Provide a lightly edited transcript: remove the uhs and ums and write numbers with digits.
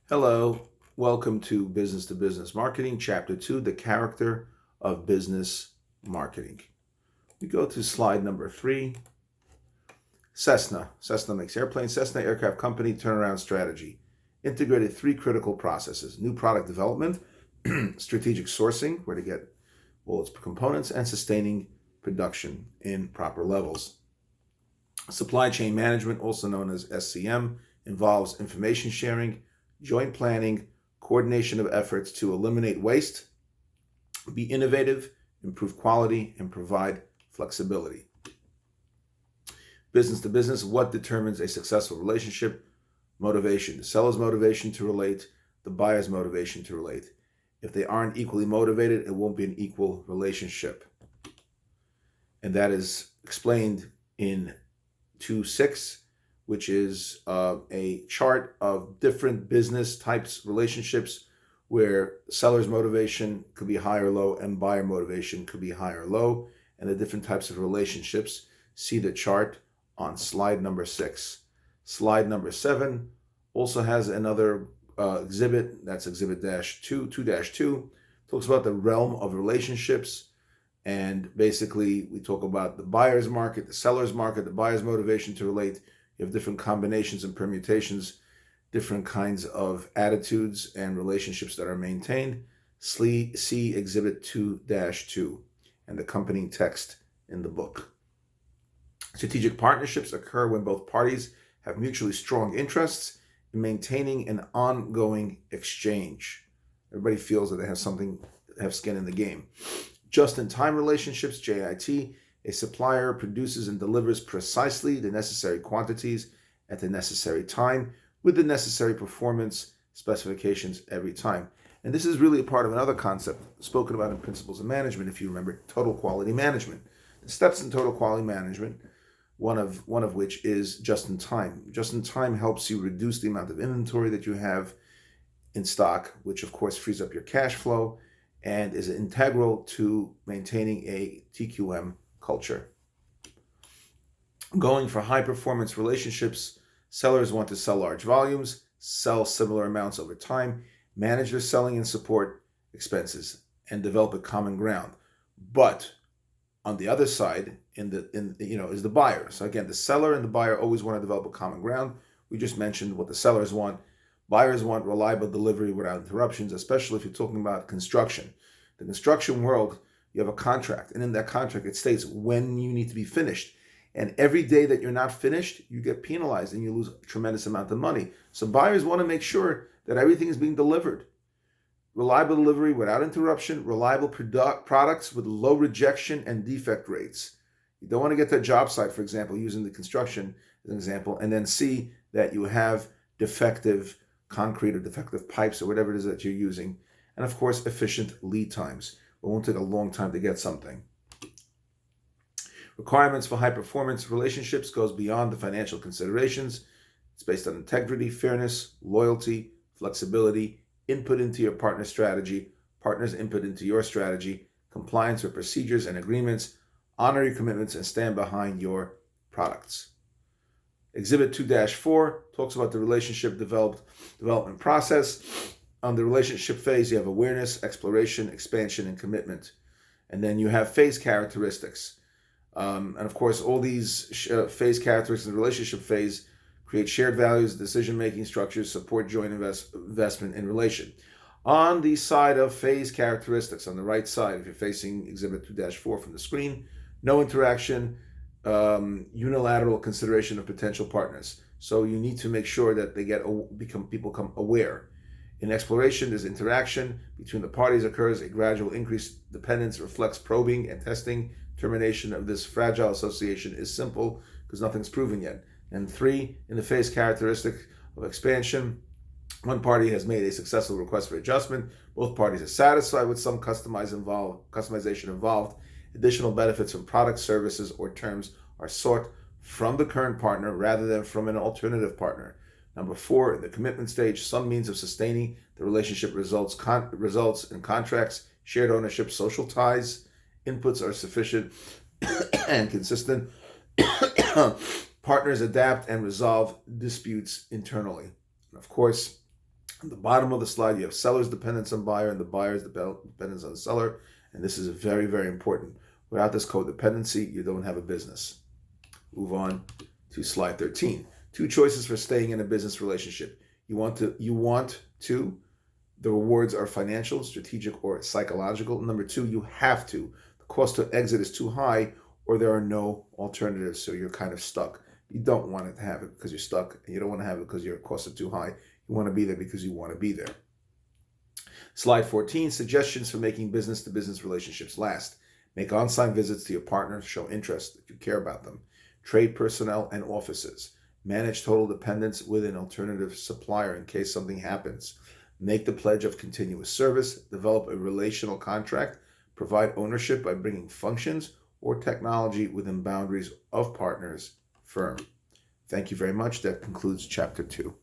Hello, welcome to Business Marketing, Chapter 2, The Character of Business Marketing. We go to slide number 3. Cessna. Cessna makes airplanes. Cessna Aircraft Company turnaround strategy. Integrated 3 critical processes: new product development, strategic sourcing, where to get all its components, and sustaining production in proper levels. Supply chain management, also known as SCM, involves information sharing, joint planning, coordination of efforts to eliminate waste, be innovative, improve quality, and provide flexibility. Business to business, what determines a successful relationship? Motivation. The seller's motivation to relate, the buyer's motivation to relate. If they aren't equally motivated, it won't be an equal relationship. And that is explained in 2.6, which is a chart of different business types, relationships, where seller's motivation could be high or low and buyer motivation could be high or low, and the different types of relationships. See the chart on slide number 6. Slide number 7 also has another exhibit, that's exhibit -2, 2-2, talks about the realm of relationships. And basically, we talk about the buyer's market, the seller's market, the buyer's motivation to relate. You have different combinations and permutations, different kinds of attitudes and relationships that are maintained. See Exhibit 2-2 and the accompanying text in the book. Strategic partnerships occur when both parties have mutually strong interests in maintaining an ongoing exchange. Everybody feels that they have skin in the game. Just-in-time relationships, JIT, a supplier produces and delivers precisely the necessary quantities at the necessary time with the necessary performance specifications every time. And this is really a part of another concept spoken about in Principles of Management, if you remember, total quality management. The steps in total quality management, one of which is just-in-time. Just-in-time helps you reduce the amount of inventory that you have in stock, which of course frees up your cash flow and is integral to maintaining a TQM culture. Going for high performance relationships, sellers want to sell large volumes, sell similar amounts over time, manage their selling and support expenses, and develop a common ground. But on the other side, is the buyer. So again, the seller and the buyer always want to develop a common ground. We just mentioned what the sellers want. Buyers want reliable delivery without interruptions, especially if you're talking about construction. The construction world, you have a contract, and in that contract it states when you need to be finished. And every day that you're not finished, you get penalized and you lose a tremendous amount of money. So buyers want to make sure that everything is being delivered. Reliable delivery without interruption, reliable products with low rejection and defect rates. You don't want to get to a job site, for example, using the construction as an example, and then see that you have defective concrete or defective pipes or whatever it is that you're using. And of course, efficient lead times. It won't take a long time to get something. Requirements for high performance relationships goes beyond the financial considerations. It's based on integrity, fairness, loyalty, flexibility, input into your partner's strategy, partner's input into your strategy, compliance with procedures and agreements, honor your commitments, and stand behind your products. Exhibit 2-4 talks about the relationship development process. On the relationship phase, you have awareness, exploration, expansion, and commitment. And then you have phase characteristics. And of course, all these phase characteristics in the relationship phase create shared values, decision-making structures, support joint investment in relation. On the side of phase characteristics, on the right side, if you're facing Exhibit 2-4 from the screen, no interaction, unilateral consideration of potential partners. So you need to make sure that they become aware. In exploration, there's interaction between the parties occurs. A gradual increased dependence reflects probing and testing. Termination of this fragile association is simple because nothing's proven yet. And 3, in the phase characteristic of expansion, one party has made a successful request for adjustment. Both parties are satisfied with some customization involved. Additional benefits from products, services, or terms are sought from the current partner rather than from an alternative partner. Number 4, in the commitment stage, some means of sustaining the relationship results in contracts, shared ownership, social ties. Inputs are sufficient and consistent. Partners adapt and resolve disputes internally. And of course, On the bottom of the slide, you have seller's dependence on buyer and the buyer's dependence on the seller. And this is very, very important. Without this codependency, you don't have a business. Move on to slide 13. 2 choices for staying in a business relationship. You want to, the rewards are financial, strategic, or psychological. Number 2, you have to. The cost to exit is too high, or there are no alternatives, so you're kind of stuck. You don't want to have it because you're stuck, and you don't want to have it because your costs are too high. You want to be there because you want to be there. Slide 14, suggestions for making business-to-business relationships last. Make on-site visits to your partners, show interest if you care about them. Trade personnel and offices. Manage total dependence with an alternative supplier in case something happens. Make the pledge of continuous service. Develop a relational contract. Provide ownership by bringing functions or technology within boundaries of partners' firm. Thank you very much. That concludes Chapter 2.